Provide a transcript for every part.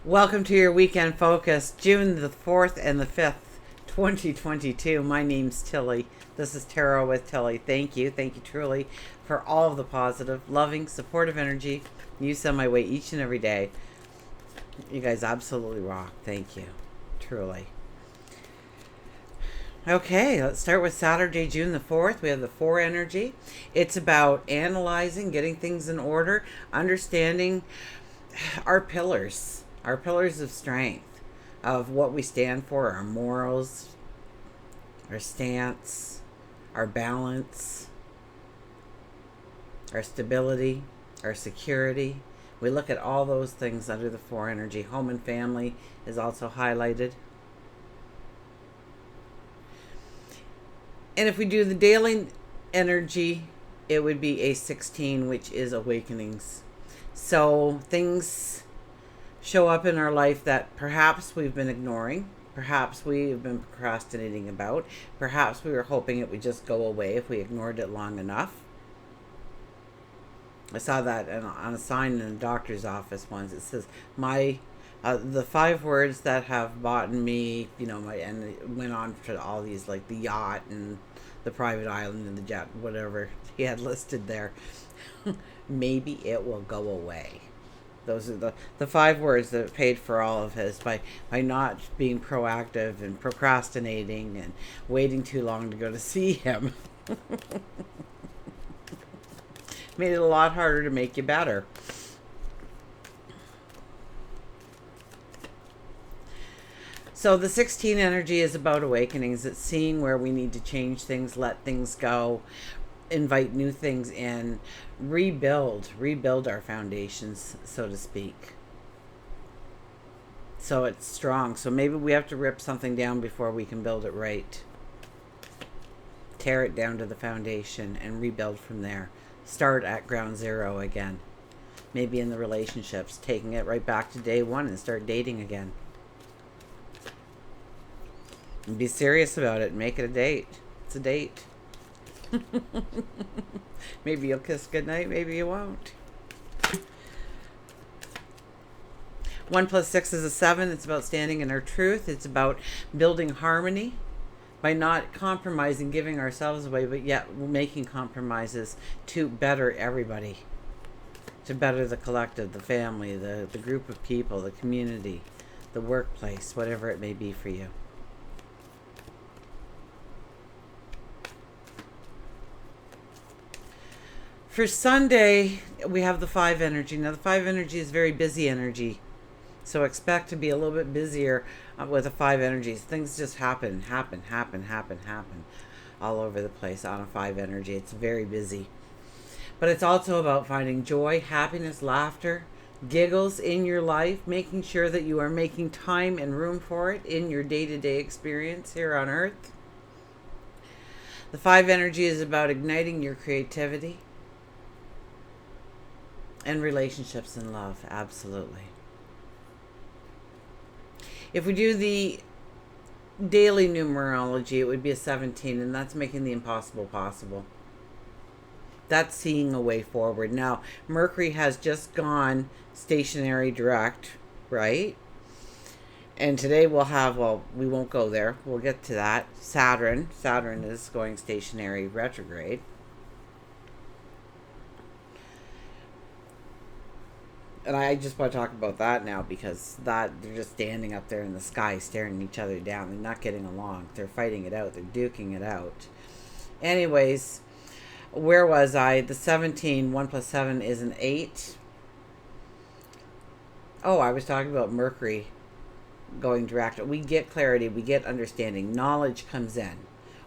Welcome to your weekend focus, June the 4th and the 5th, 2022. My name's Tilly. This is Tarot with Tilly. Thank you truly for all of the positive, loving, supportive energy you send my way each and every day. You guys absolutely rock. Thank you, truly. Okay, let's start with Saturday, June the 4th. We have the 4 energy. It's about analyzing, getting things in order, understanding our pillars of strength, of what we stand for, our morals, our stance, our balance, our stability, our security. We look at all those things under the 4 energy. Home and family is also highlighted. And if we do the daily energy, it would be a 16, which is awakenings. So things show up in our life that perhaps we've been ignoring, perhaps we have been procrastinating about, perhaps we were hoping it would just go away if we ignored it long enough. I saw that on a sign in a doctor's office once. It says, the 5 words that have bought me, and it went on to all these, like the yacht and the private island and the jet, whatever he had listed there. Maybe it will go away. Those are the 5 words that paid for all of his by not being proactive and procrastinating and waiting too long to go to see him. Made it a lot harder to make you better. So the 16 energy is about awakenings. It's seeing where we need to change things, let things go, invite new things in, rebuild our foundations, so to speak. So it's strong. So maybe we have to rip something down before we can build it right. Tear it down to the foundation and rebuild from there. Start at ground zero again. Maybe in the relationships, taking it right back to day 1 and start dating again. And be serious about it. Make it a date. It's a date. Maybe you'll kiss goodnight, maybe you won't. 1 + 6 is a 7. It's about standing in our truth. It's about building harmony by not compromising, giving ourselves away, but yet making compromises to better everybody, to better the collective, the family, the group of people, the community, the workplace, whatever it may be for you. For Sunday, we have the 5 energy. Now, the 5 energy is very busy energy. So expect to be a little bit busier with the 5 energies. Things just happen all over the place on a 5 energy. It's very busy. But it's also about finding joy, happiness, laughter, giggles in your life, making sure that you are making time and room for it in your day-to-day experience here on Earth. The 5 energy is about igniting your creativity and relationships and love, absolutely. If we do the daily numerology, it would be a 17, and that's making the impossible possible. That's seeing a way forward. Now, Mercury has just gone stationary direct, right? And today we'll have, we won't go there. We'll get to that. Saturn is going stationary retrograde. And I just want to talk about that now because they're just standing up there in the sky staring each other down. They're not getting along. They're fighting it out. They're duking it out. Anyways, where was I? The 17, 1 + 7 is an 8. Oh, I was talking about Mercury going direct. We get clarity. We get understanding. Knowledge comes in.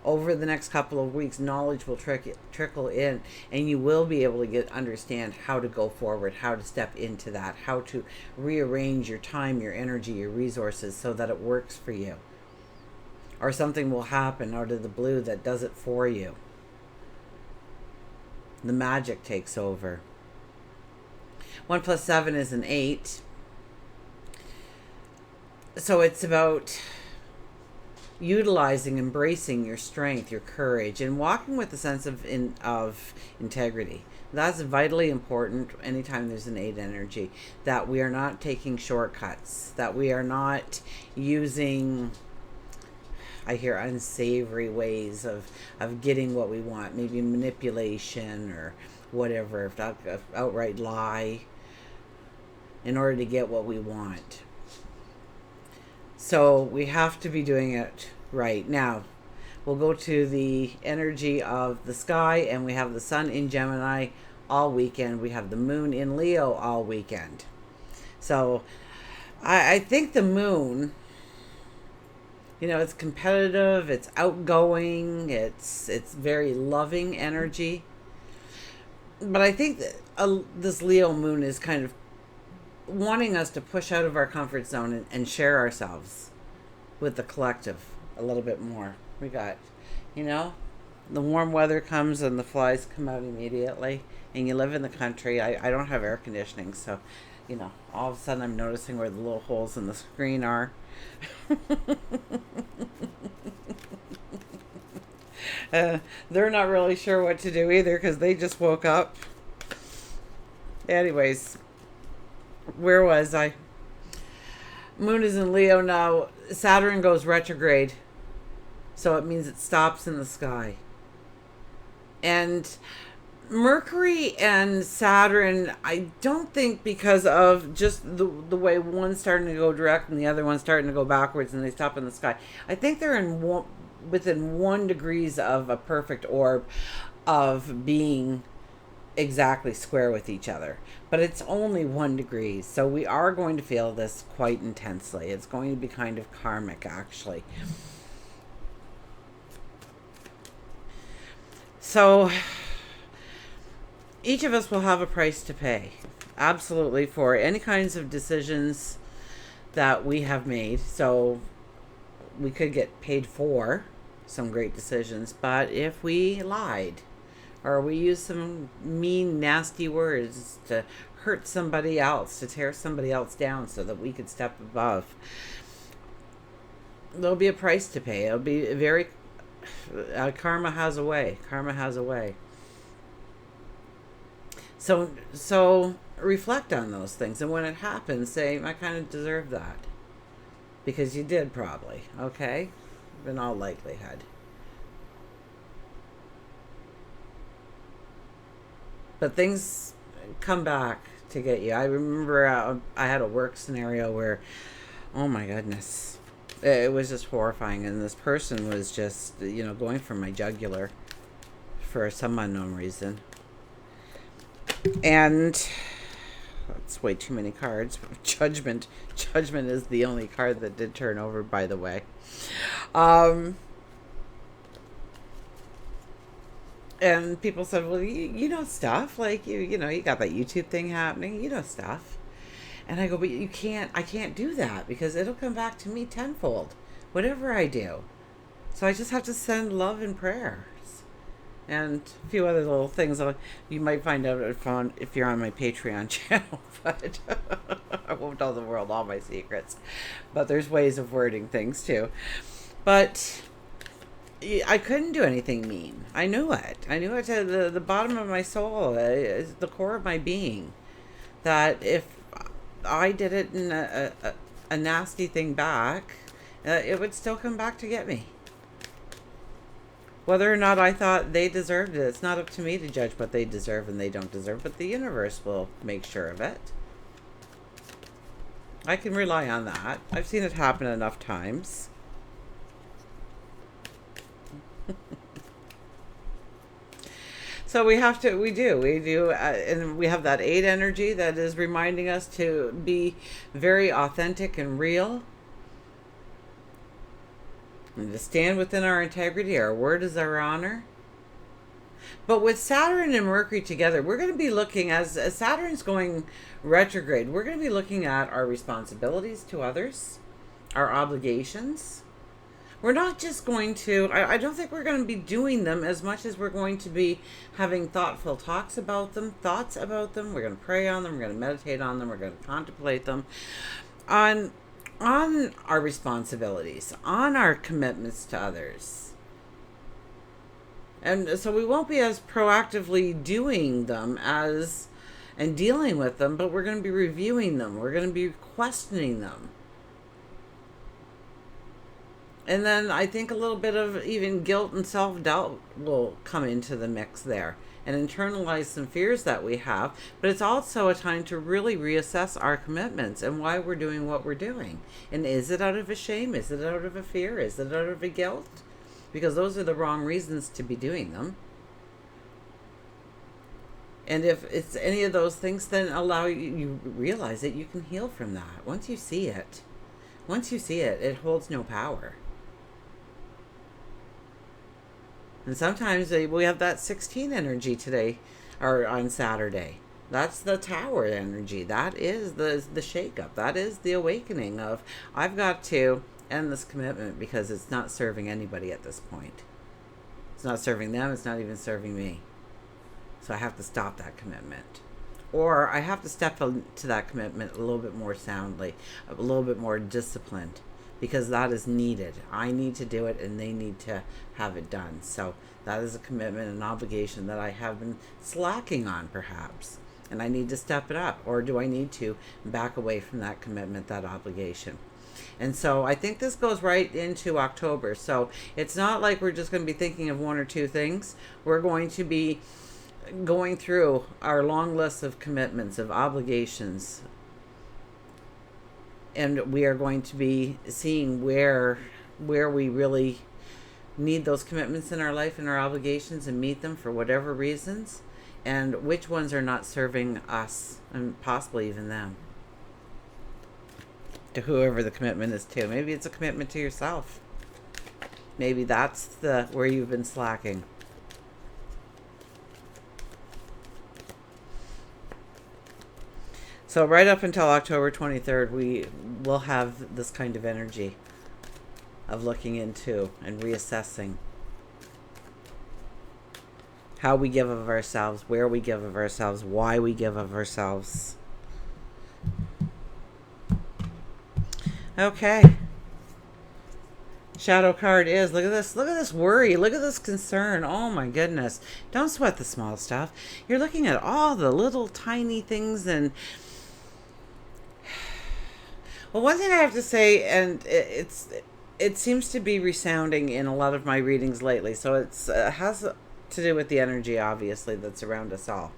Over the next couple of weeks, knowledge will trickle in, and you will be able to understand how to go forward, how to step into that, how to rearrange your time, your energy, your resources so that it works for you. Or something will happen out of the blue that does it for you. The magic takes over. 1 + 7 is an 8. So it's about utilizing, embracing your strength, your courage, and walking with a sense of integrity. That's vitally important anytime there's an 8 energy, that we are not taking shortcuts, that we are not using, I hear, unsavory ways of getting what we want, maybe manipulation or whatever, outright lie in order to get what we want. So we have to be doing it right. Now, we'll go to the energy of the sky, and we have the sun in Gemini all weekend. We have the moon in Leo all weekend. So I think the moon, it's competitive, it's outgoing, it's very loving energy. But I think that this Leo moon is kind of wanting us to push out of our comfort zone and share ourselves with the collective a little bit more. We got, the warm weather comes and the flies come out immediately, and you live in the country. I don't have air conditioning, so, all of a sudden I'm noticing where the little holes in the screen are. They're not really sure what to do either because they just woke up. Anyways, where was I? Moon is in Leo now. Saturn goes retrograde, so it means it stops in the sky. And Mercury and Saturn, I don't think, because of just the way one's starting to go direct and the other one's starting to go backwards and they stop in the sky, I think they're within 1 degrees of a perfect orb of being exactly square with each other. But it's only 1 degree, so we are going to feel this quite intensely. It's going to be kind of karmic, actually. So each of us will have a price to pay, absolutely, for any kinds of decisions that we have made. So we could get paid for some great decisions, but if we lied or we used some mean, nasty words to hurt somebody else, to tear somebody else down so that we could step above, there'll be a price to pay. It'll be very karma has a way. Karma has a way. So reflect on those things, and when it happens, say, I kind of deserve that. Because you did, probably. Okay? In all likelihood. But things come back to get you. I remember I had a work scenario where, oh my goodness, it was just horrifying. And this person was just, going for my jugular for some unknown reason. And that's way too many cards. Judgment is the only card that did turn over, by the way. And people said, well, you know stuff, like you got that YouTube thing happening, stuff. And I go, but I can't do that because it'll come back to me tenfold, whatever I do. So I just have to send love and prayers and a few other little things you might find out if you're on my Patreon channel. But I won't tell the world all my secrets. But there's ways of wording things too. But I couldn't do anything mean. I knew it. I knew it to the bottom of my soul, the core of my being, that if I did it in a nasty thing back, it would still come back to get me. Whether or not I thought they deserved it, it's not up to me to judge what they deserve and they don't deserve, but the universe will make sure of it. I can rely on that. I've seen it happen enough times. So we do, and we have that 8 energy that is reminding us to be very authentic and real, and to stand within our integrity. Our word is our honor. But with Saturn and Mercury together, we're going to be looking, as Saturn's going retrograde, we're going to be looking at our responsibilities to others, our obligations. We're not just going to, I don't think we're going to be doing them as much as we're going to be having thoughtful thoughts about them. We're going to pray on them. We're going to meditate on them. We're going to contemplate them. On our responsibilities, on our commitments to others. And so we won't be as proactively doing them as and dealing with them, but we're going to be reviewing them. We're going to be questioning them. And then I think a little bit of even guilt and self-doubt will come into the mix there and internalize some fears that we have. But it's also a time to really reassess our commitments and why we're doing what we're doing. And is it out of a shame? Is it out of a fear? Is it out of a guilt? Because those are the wrong reasons to be doing them. And if it's any of those things, then allow you realize that you can heal from that. Once you see it, it holds no power. And sometimes we have that 16 energy today, or on Saturday. That's the tower energy. That is the shakeup. That is the awakening of, I've got to end this commitment because it's not serving anybody at this point. It's not serving them. It's not even serving me. So I have to stop that commitment. Or I have to step into that commitment a little bit more soundly, a little bit more disciplined, because that is needed. I need to do it and they need to have it done. So that is a commitment, an obligation that I have been slacking on perhaps. And I need to step it up. Or do I need to back away from that commitment, that obligation? And so I think this goes right into October. So it's not like we're just going to be thinking of one or two things. We're going to be going through our long list of commitments, of obligations. And we are going to be seeing where we really need those commitments in our life and our obligations and meet them for whatever reasons. And which ones are not serving us and possibly even them. To whoever the commitment is to. Maybe it's a commitment to yourself. Maybe that's where you've been slacking. So right up until October 23rd, we will have this kind of energy of looking into and reassessing how we give of ourselves, where we give of ourselves, why we give of ourselves. Okay. Shadow card is, look at this worry, look at this concern. Oh my goodness. Don't sweat the small stuff. You're looking at all the little tiny things. And well, one thing I have to say, and it seems to be resounding in a lot of my readings lately, so it's has to do with the energy, obviously, that's around us all.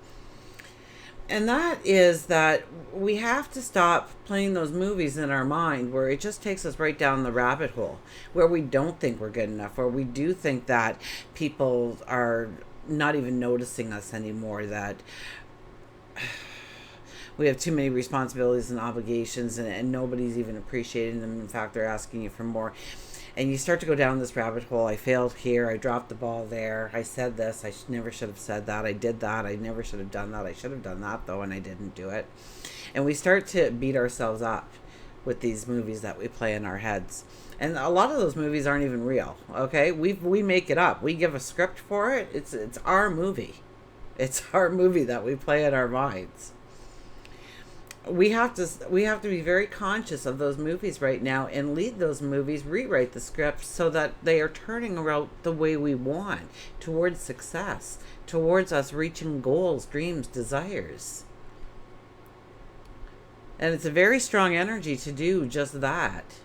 And that is that we have to stop playing those movies in our mind where it just takes us right down the rabbit hole, where we don't think we're good enough, where we do think that people are not even noticing us anymore, that we have too many responsibilities and obligations and nobody's even appreciating them. In fact, they're asking you for more. And you start to go down this rabbit hole. I failed here. I dropped the ball there. I said this. I never should have said that. I did that. I never should have done that. I should have done that, though, and I didn't do it. And we start to beat ourselves up with these movies that we play in our heads. And a lot of those movies aren't even real, okay? We make it up. We give a script for it. It's our movie. It's our movie that we play in our minds. We have to be very conscious of those movies right now and lead those movies, rewrite the script so that they are turning around the way we want, towards success, towards us reaching goals, dreams, desires. And it's a very strong energy to do just that.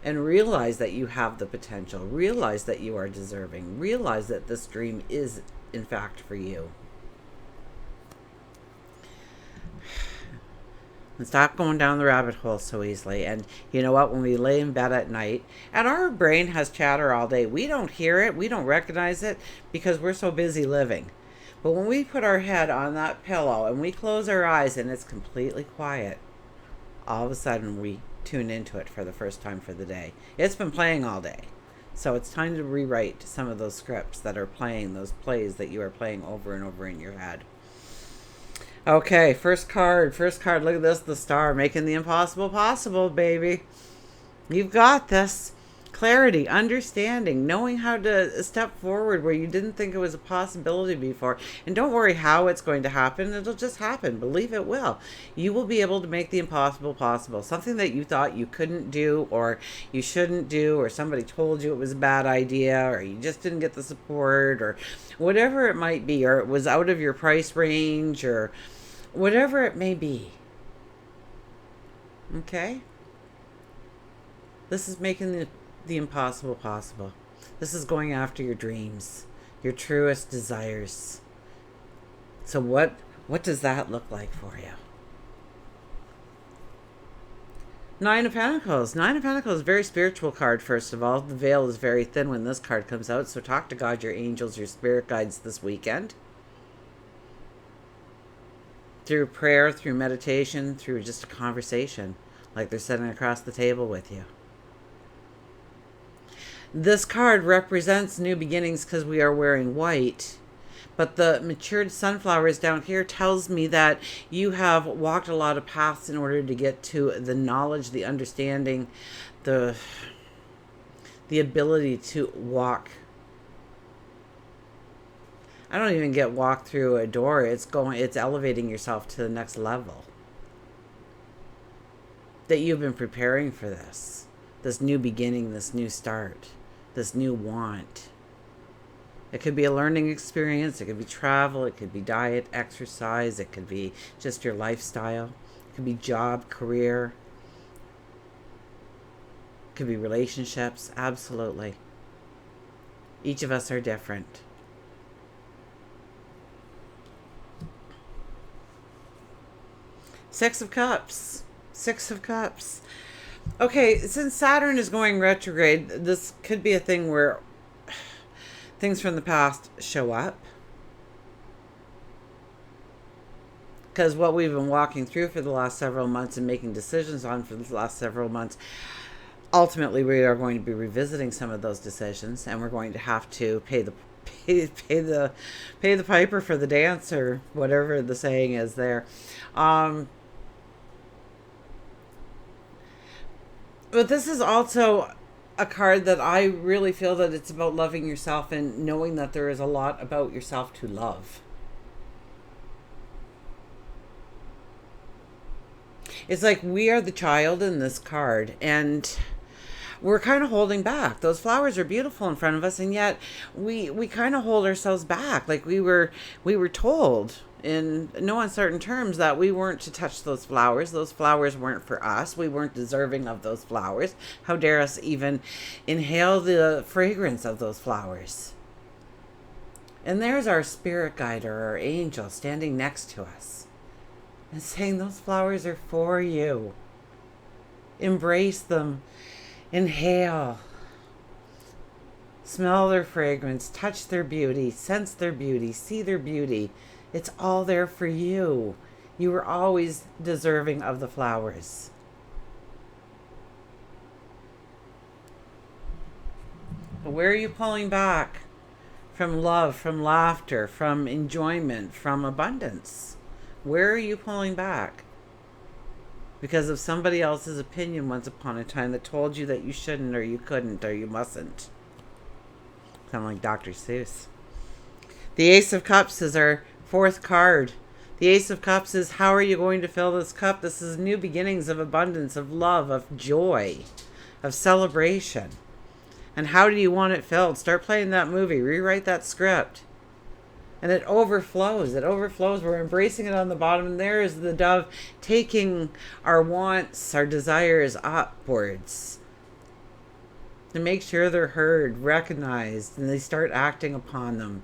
And realize that you have the potential. Realize that you are deserving. Realize that this dream is, in fact, for you. And stop going down the rabbit hole so easily. And you know what? When we lay in bed at night, and our brain has chatter all day, we don't hear it, we don't recognize it because we're so busy living. But when we put our head on that pillow and we close our eyes and it's completely quiet, all of a sudden we tune into it for the first time for the day. It's been playing all day. So it's time to rewrite some of those scripts that are playing, those plays that you are playing over and over in your head. Okay, first card. Look at this, the star, making the impossible possible, baby. You've got this. clarity, understanding, knowing how to step forward where you didn't think it was a possibility before. And don't worry how it's going to happen. It'll just happen. Believe it will. You will be able to make the impossible possible. Something that you thought you couldn't do, or you shouldn't do, or somebody told you it was a bad idea, or you just didn't get the support, or whatever it might be, or it was out of your price range, or whatever it may be. Okay? This is making the impossible possible. This is going after your dreams, your truest desires. So what does that look like for you? Nine of Pentacles. Nine of Pentacles is a very spiritual card, first of all. The veil is very thin when this card comes out, so talk to God, your angels, your spirit guides this weekend. Through prayer, through meditation, through just a conversation, like they're sitting across the table with you. This card represents new beginnings because we are wearing white. But the matured sunflowers down here tells me that you have walked a lot of paths in order to get to the knowledge, the understanding, the ability to walk. I don't even get walk through a door. It's elevating yourself to the next level. That you've been preparing for this new beginning, this new start, this new want. It could be a learning experience. It could be travel. It could be diet, exercise. It could be just your lifestyle. It could be job, career. It could be relationships. Absolutely. Each of us are different. Six of Cups. Six of Cups. Okay, since Saturn is going retrograde, this could be a thing where things from the past show up. Because what we've been walking through for the last several months and making decisions on for the last several months, ultimately we are going to be revisiting some of those decisions, and we're going to have to pay the piper for the dance, or whatever the saying is there. But this is also a card that I really feel that it's about loving yourself and knowing that there is a lot about yourself to love. It's like we are the child in this card, and we're kind of holding back. Those flowers are beautiful in front of us, and yet we kind of hold ourselves back. Like we were told in no uncertain terms that we weren't to touch those flowers. Those flowers weren't for us. We weren't deserving of those flowers. How dare us even inhale the fragrance of those flowers? And there's our spirit guide, or our angel, standing next to us and saying, those flowers are for you. Embrace them. Inhale. Smell their fragrance. Touch their beauty. Sense their beauty. See their beauty. It's all there for you. You were always deserving of the flowers. But where are you pulling back? From love, from laughter, from enjoyment, from abundance. Where are you pulling back? Because of somebody else's opinion once upon a time that told you that you shouldn't, or you couldn't, or you mustn't. Sound like Dr. Seuss. The Ace of Cups is our fourth card. The Ace of Cups is, how are you going to fill this cup? This is new beginnings of abundance, of love, of joy, of celebration. And how do you want it filled? Start playing that movie. Rewrite that script. And it overflows. It overflows. We're embracing it on the bottom. And there is the dove taking our wants, our desires upwards. To make sure they're heard, recognized, and they start acting upon them.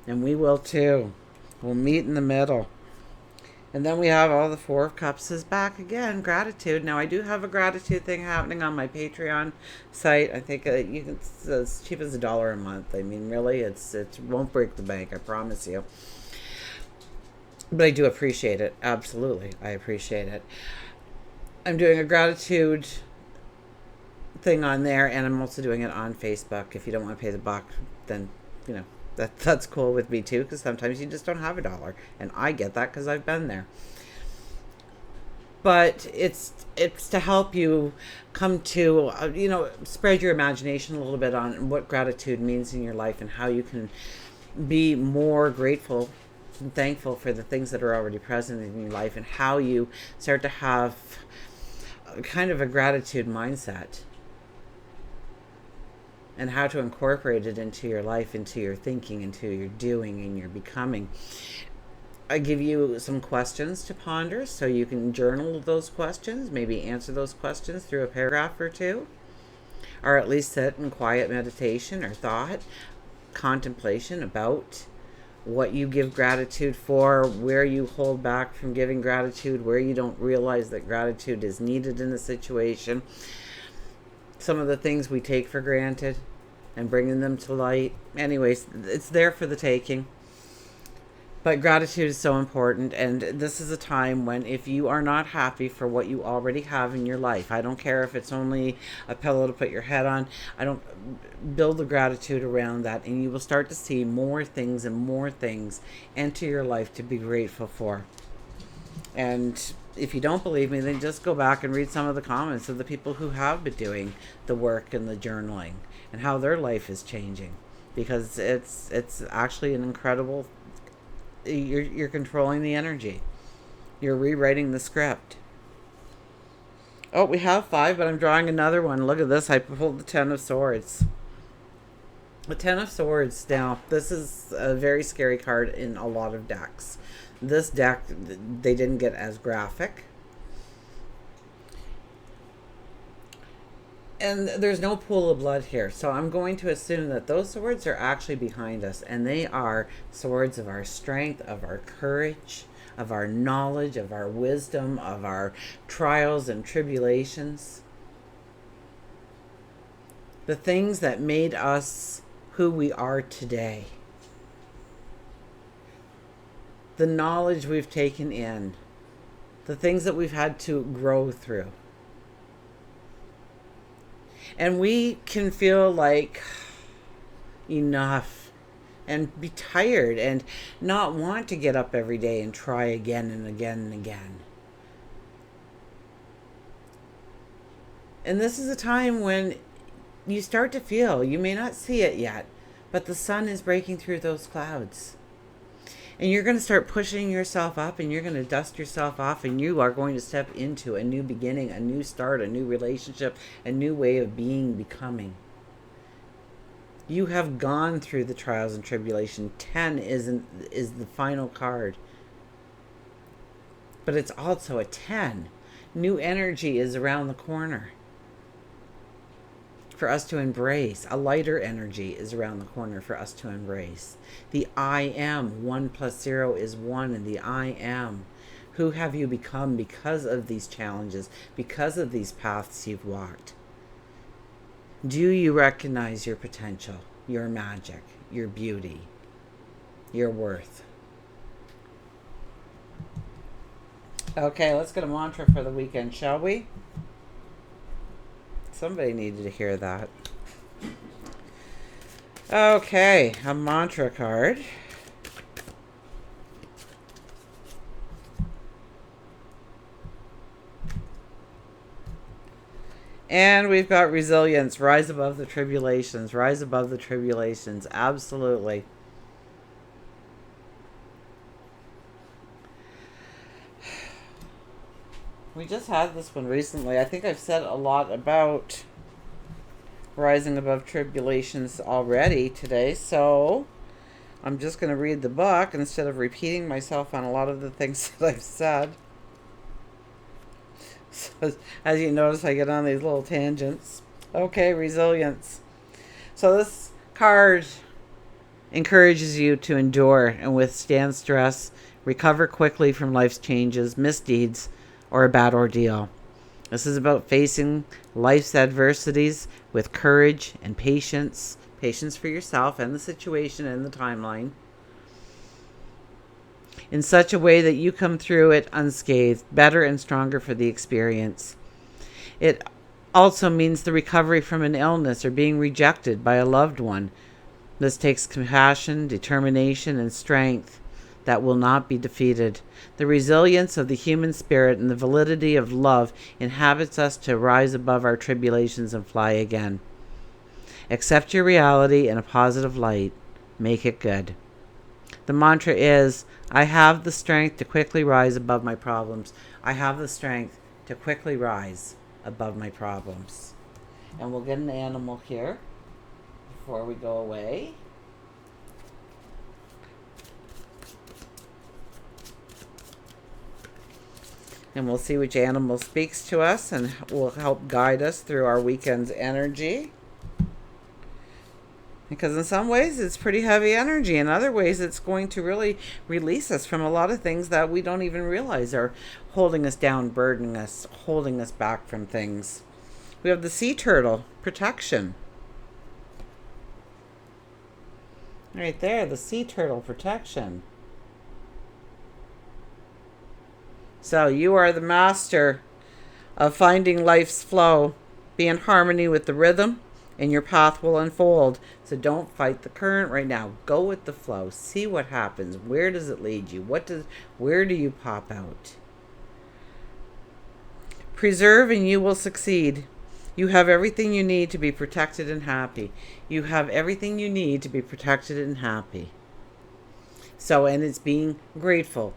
And we will too. We'll meet in the middle. And then we have all the Four of Cups is back again. Gratitude. Now, I do have a gratitude thing happening on my Patreon site. I think you can, it's as cheap as $1 a month. I mean, really, it won't break the bank. I promise you. But I do appreciate it. Absolutely. I appreciate it. I'm doing a gratitude thing on there, and I'm also doing it on Facebook. If you don't want to pay the buck, then, you know, that's cool with me too, because sometimes you just don't have $1, and I get that because I've been there. but it's to help you come to spread your imagination a little bit on what gratitude means in your life and how you can be more grateful and thankful for the things that are already present in your life, and how you start to have kind of a gratitude mindset, and how to incorporate it into your life, into your thinking, into your doing, and your becoming. I give you some questions to ponder so you can journal those questions, maybe answer those questions through a paragraph or two, or at least sit in quiet meditation or thought, contemplation about what you give gratitude for, where you hold back from giving gratitude, where you don't realize that gratitude is needed in a situation, some of the things we take for granted, and bringing them to light. Anyways, it's there for the taking. But gratitude is so important, and this is a time when, if you are not happy for what you already have in your life, I don't care if it's only a pillow to put your head on, I don't build the gratitude around that, and you will start to see more things and more things enter your life to be grateful for. And if you don't believe me, then just go back and read some of the comments of the people who have been doing the work and the journaling, and how their life is changing, because it's actually an incredible. You're controlling the energy. You're rewriting the script. Oh, we have 5, but I'm drawing another one. Look at this. I pulled the 10 of Swords. The 10 of Swords. Now, this is a very scary card in a lot of decks. This deck, they didn't get as graphic. And there's no pool of blood here, so I'm going to assume that those swords are actually behind us, and they are swords of our strength, of our courage, of our knowledge, of our wisdom, of our trials and tribulations. The things that made us who we are today. The knowledge we've taken in. The things that we've had to grow through. And we can feel like enough and be tired and not want to get up every day and try again and again and again. And this is a time when you start to feel, you may not see it yet, but the sun is breaking through those clouds. And you're going to start pushing yourself up, and you're going to dust yourself off, and you are going to step into a new beginning, a new start, a new relationship, a new way of being, becoming. You have gone through the trials and tribulation. 10 is the final card. But it's also a 10. New energy is around the corner for us to embrace. A lighter energy is around the corner for us to embrace. The I am. 1 + 0 is 1, and the I am. Who have you become because of these challenges, because of these paths you've walked? Do you recognize your potential, your magic, your beauty, your worth? Okay, let's get a mantra for the weekend, shall we? Somebody needed to hear that. Okay, a mantra card. And we've got resilience. Rise above the tribulations. Rise above the tribulations. Absolutely. We just had this one recently. I think I've said a lot about rising above tribulations already today, so I'm just going to read the book instead of repeating myself on a lot of the things that I've said. So, as you notice, I get on these little tangents. Okay, resilience. So this card encourages you to endure and withstand stress, recover quickly from life's changes, misdeeds, or a bad ordeal. This is about facing life's adversities with courage and patience. Patience for yourself and the situation and the timeline. In such a way that you come through it unscathed, better and stronger for the experience. It also means the recovery from an illness or being rejected by a loved one. This takes compassion, determination, and strength that will not be defeated. The resilience of the human spirit and the validity of love inhabits us to rise above our tribulations and fly again. Accept your reality in a positive light. Make it good. The mantra is, I have the strength to quickly rise above my problems. I have the strength to quickly rise above my problems. And we'll get an animal here before we go away. And we'll see which animal speaks to us and will help guide us through our weekend's energy. Because in some ways it's pretty heavy energy. In other ways it's going to really release us from a lot of things that we don't even realize are holding us down, burdening us, holding us back from things. We have the sea turtle, protection. Right there, the sea turtle, protection. So you are the master of finding life's flow. Be in harmony with the rhythm and your path will unfold. So don't fight the current right now. Go with the flow. See what happens. Where does it lead you? Where do you pop out? Preserve and you will succeed. You have everything you need to be protected and happy. You have everything you need to be protected and happy. So, and it's being grateful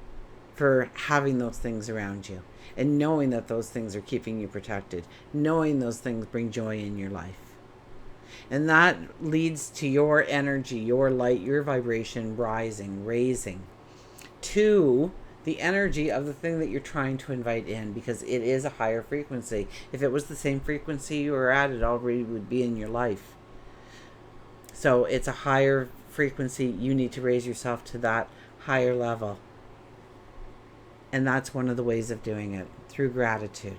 for having those things around you and knowing that those things are keeping you protected, knowing those things bring joy in your life. And that leads to your energy, your light, your vibration rising, raising to the energy of the thing that you're trying to invite in, because it is a higher frequency. If it was the same frequency you were at, it already would be in your life. So it's a higher frequency. You need to raise yourself to that higher level. And that's one of the ways of doing it, through gratitude.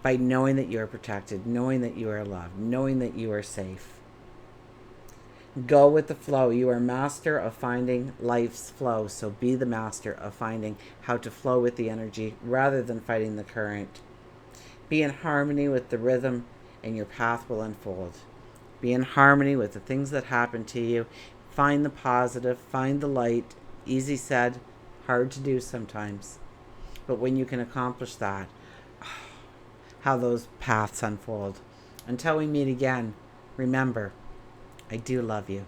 By knowing that you are protected, knowing that you are loved, knowing that you are safe. Go with the flow. You are master of finding life's flow. So be the master of finding how to flow with the energy rather than fighting the current. Be in harmony with the rhythm and your path will unfold. Be in harmony with the things that happen to you. Find the positive, find the light. Easy said, hard to do sometimes. But when you can accomplish that, how those paths unfold. Until we meet again, remember, I do love you.